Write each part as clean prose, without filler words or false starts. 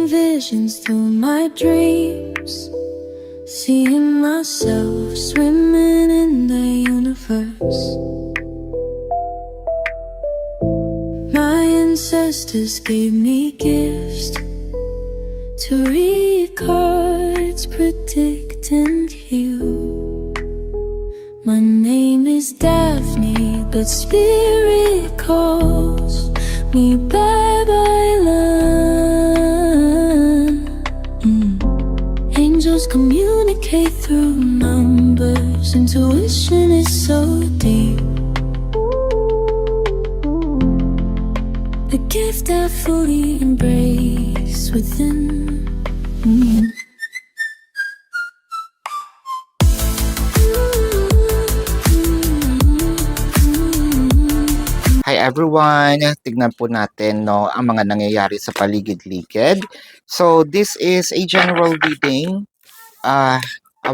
visions through my dreams, seeing myself swimming in the universe. My ancestors gave me gifts to read cards, predict and heal. My name is Daphne, but spirit calls me Babylon. Angels communicate through numbers. Intuition is so deep. The gift I fully embrace within. Hi everyone! Tignan po natin ang mga nangyayari sa paligid-ligid. So this is a general reading. I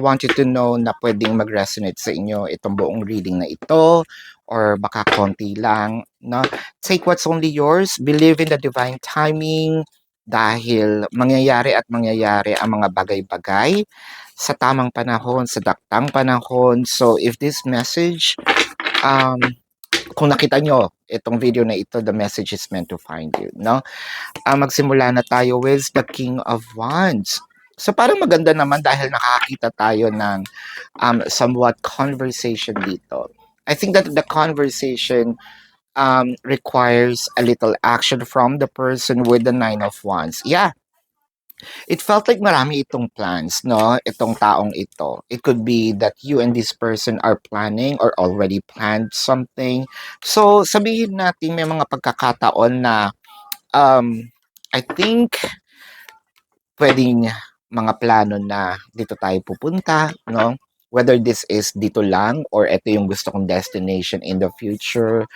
want you to know na pwedeng mag-resonate sa inyo itong buong reading na ito or baka konti lang. No? Take what's only yours. Believe in the divine timing dahil mangyayari at mangyayari ang mga bagay-bagay sa tamang panahon, sa daktang panahon. So if this message kung nakita nyo itong video na ito, the message is meant to find you, no? Magsimula na tayo with the King of Wands. So parang maganda naman dahil nakakita tayo ng somewhat conversation dito. I think that the conversation requires a little action from the person with the Nine of Wands. Yeah, it felt like marami itong plans, no? Itong taong ito. It could be that you and this person are planning or already planned something. So, sabihin natin may mga pagkakataon na I think pwedeng mga plano na dito tayo pupunta, no? Whether this is dito lang or ito yung gusto kong destination in the future,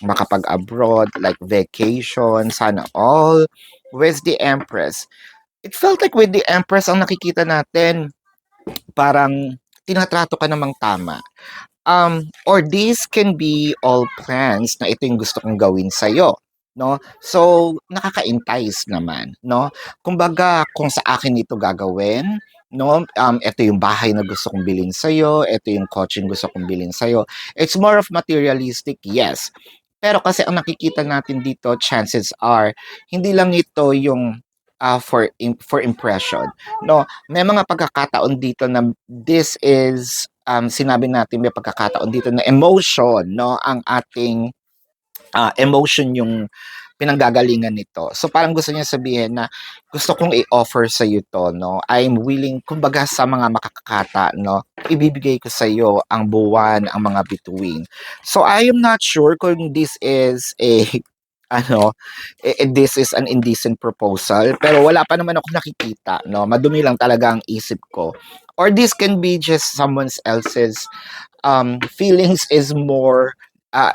makapag-abroad, like vacation, sana all. With the Empress, it felt like with the Empress ang nakikita natin, parang tinatrato ka namang tama. Or these can be all plans na ito yung gusto kong gawin sa'yo. No? So, nakaka-entice naman. No? Kumbaga, kung sa akin ito gagawin, no? Ito yung bahay na gusto kong bilhin sa'yo, ito yung kotse yung gusto kong bilhin sa'yo. It's more of materialistic, yes. Pero kasi ang nakikita natin dito, chances are, hindi lang ito yung for impression. No, may mga pagkakataon dito na this is sinabi natin may pagkakataon dito na emotion, no, ang ating emotion yung pinanggagalingan nito. So parang gusto niya sabihin na gusto kong i-offer sa iyo to, no. I'm willing, kumbaga sa mga makakakata, no, ibibigay ko sa iyo ang buwan, ang mga bituin. So I am not sure kung this is a this is an indecent proposal, pero wala pa naman ako nakikita, no. Madumi lang talaga ang isip ko. Or this can be just someone else's feelings is more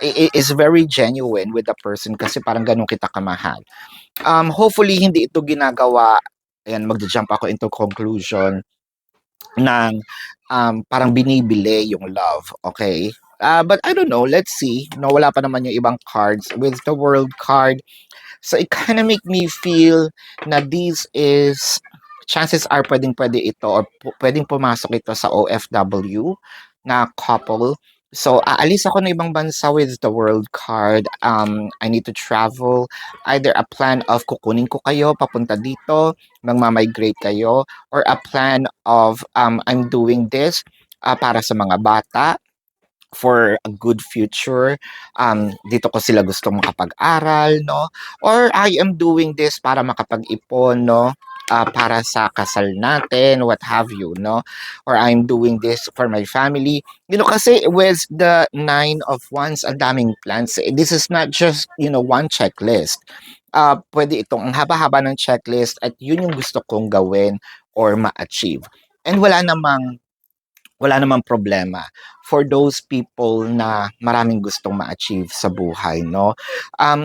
is very genuine with the person kasi parang ganun kita kamahal. Hopefully hindi ito ginagawa, ayan, magja-jump ako into conclusion ng parang binibili yung love, okay? But I don't know, let's see. No, wala pa naman yung ibang cards with the World card. So it kind of make me feel na this is, chances are pwedeng-pwede ito or pwedeng pumasok ito sa OFW na couple. So aalis ako ng ibang bansa with the World card. I need to travel. Either a plan of kukunin ko kayo papunta dito, magmamigrate kayo, or a plan of I'm doing this para sa mga bata, for a good future. Dito ko sila gustong makapag-aral, no? Or I am doing this para makapag-ipon, no? Para sa kasal natin, what have you, no? Or I'm doing this for my family. You know, kasi with the Nine of Wands, ang daming plans. This is not just, one checklist. Pwede itong ang haba-haba ng checklist at yun yung gusto kong gawin or ma-achieve. And wala namang problema for those people na maraming gustong ma-achieve sa buhay, no?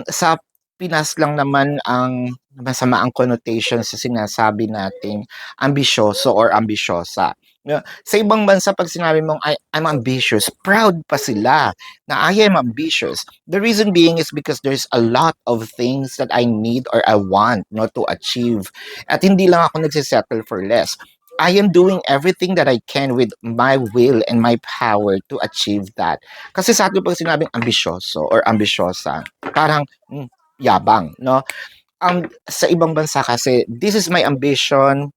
Sa Pinas lang naman ang masama ang connotation sa sinasabi nating ambisyoso or ambisyosa. No? Sa ibang bansa, pag sinabi mong I'm ambitious, proud pa sila na I am ambitious. The reason being is because there's a lot of things that I need or I want to achieve. At hindi lang ako nagsisettle for less. I am doing everything that I can with my will and my power to achieve that. Kasi sa atin pag sinabing ambisyoso or ambisyosa, parang yabang, no? Sa ibang bansa kasi, this is my ambition.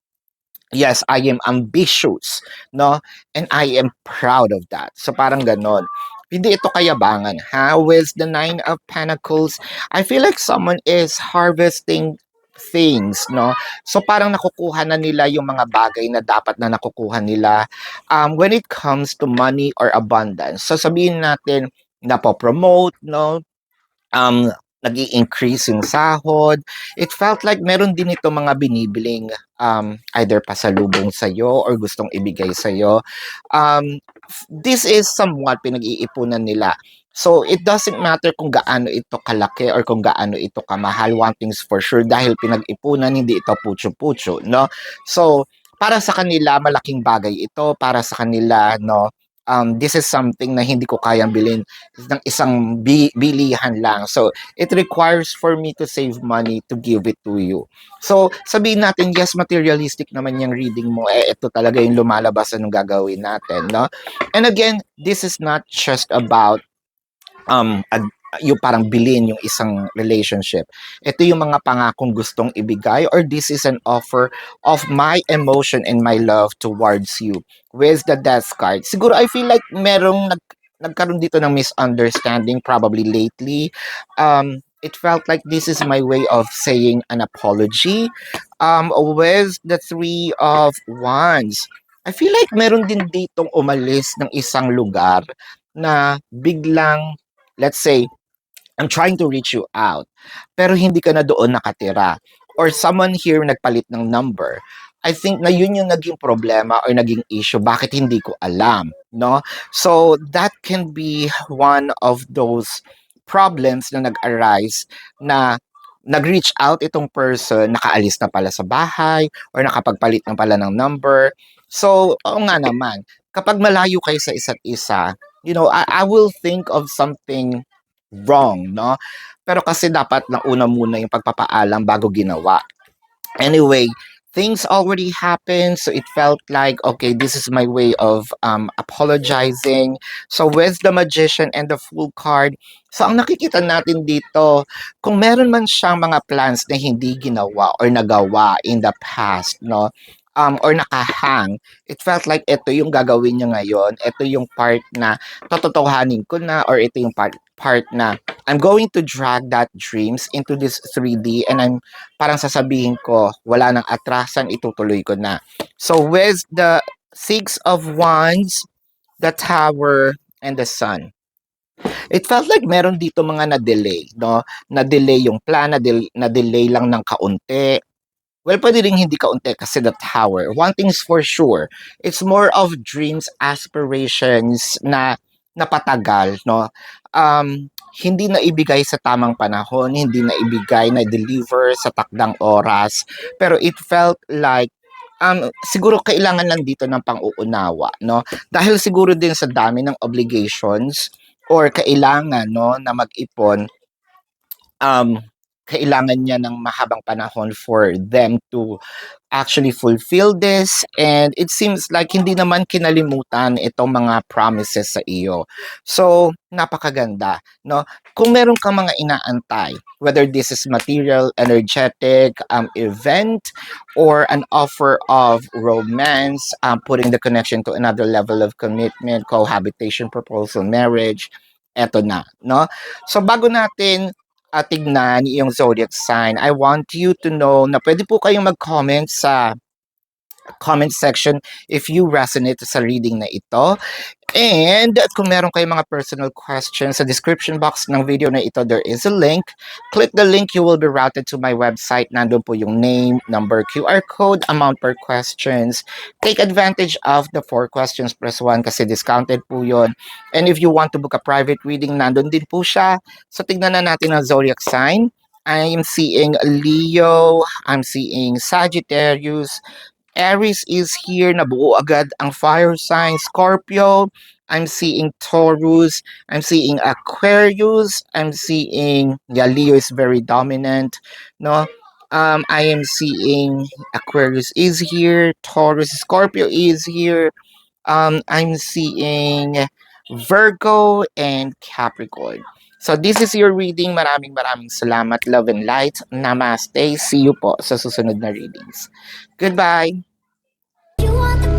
Yes, I am ambitious, no? And I am proud of that. So parang ganon. Hindi ito kayabangan, ha? With the Nine of Pentacles, I feel like someone is harvesting things, no? So parang nakukuha na nila yung mga bagay na dapat na nakukuha nila when it comes to money or abundance. So sabihin natin, napopromote, no? um, nag-i-increase yung sahod. It felt like meron din ito mga binibiling either pasalubong sa'yo or gustong ibigay sa'yo. This is somewhat pinag-iipunan nila. So, it doesn't matter kung gaano ito kalaki or kung gaano ito kamahal. One thing's for sure, dahil pinag-ipunan, hindi ito putyo-putyo, no? So, para sa kanila, malaking bagay ito. Para sa kanila, no? This is something na hindi ko kayang bilhin ng isang bilihan lang. So, it requires for me to save money to give it to you. So, sabihin natin, yes, materialistic naman yung reading mo. Ito talaga yung lumalabas anong gagawin natin, no? And again, this is not just about yung parang bilhin yung isang relationship. Ito yung mga pangakong gustong ibigay, or this is an offer of my emotion and my love towards you. With the Death card, siguro I feel like merong nagkaroon dito ng misunderstanding probably lately. It felt like this is my way of saying an apology. With the Three of Wands, I feel like meron din ditong umalis ng isang lugar na biglang, let's say, I'm trying to reach you out, pero hindi ka na doon nakatira. Or someone here nagpalit ng number. I think na yun yung naging problema or naging issue. Bakit hindi ko alam, no? So, that can be one of those problems na nag-arise na nag-reach out itong person, nakaalis na pala sa bahay, or nakapagpalit na pala ng number. So, oo nga naman, kapag malayo kayo sa isa't isa, I will think of something wrong, no? Pero kasi dapat nauna muna yung pagpapaalam bago ginawa. Anyway, things already happened, so it felt like, okay, this is my way of apologizing. So with the Magician and the Fool card, so ang nakikita natin dito, kung meron man siyang mga plans na hindi ginawa or nagawa in the past, no? Or nakahang, it felt like ito yung gagawin niya ngayon, ito yung part na tototohanin ko na, or ito yung part na I'm going to drag that dreams into this 3D, and I'm parang sasabihin ko, wala nang atrasan, itutuloy ko na. So with the Six of Wands, the Tower, and the Sun, it felt like meron dito mga na-delay, no? Na-delay yung plan, na-delay lang ng kaunti. Well, pwede rin hindi kaunti kasi the Tower. One thing's for sure, it's more of dreams, aspirations na napatagal, no? Hindi na ibigay sa tamang panahon, hindi na ibigay, na deliver sa takdang oras. Pero it felt like siguro kailangan lang dito ng pang-uunawa, no? Dahil siguro din sa dami ng obligations or kailangan, no, na mag-ipon, kailangan niya ng mahabang panahon for them to actually fulfill this, and it seems like hindi naman kinalimutan itong mga promises sa iyo. So, napakaganda, no? Kung meron kang mga inaantay, whether this is material, energetic, event, or an offer of romance, putting the connection to another level of commitment, cohabitation, proposal, marriage, eto na, no? So, bago natin tignan yung zodiac sign, I want you to know na pwede po kayong mag-comment sa comment section if you resonate sa reading na ito. And kung meron kayong mga personal questions, sa description box ng video na ito, there is a link. Click the link, you will be routed to my website. Nandun po yung name, number, QR code, amount per questions. Take advantage of the 4 questions plus 1 kasi discounted po yun. And if you want to book a private reading, nandun din po siya. So tignan na natin ang zodiac sign. I am seeing Leo, I'm seeing Sagittarius, Aries is here, nabuo agad ang fire sign. Scorpio, I'm seeing Taurus, I'm seeing Aquarius, I'm seeing, yeah, Leo is very dominant, no? I am seeing Aquarius is here, Taurus, Scorpio is here. I'm seeing Virgo and Capricorn. So this is your reading. Maraming salamat. Love and light. Namaste. See you po sa susunod na readings. Goodbye. You want the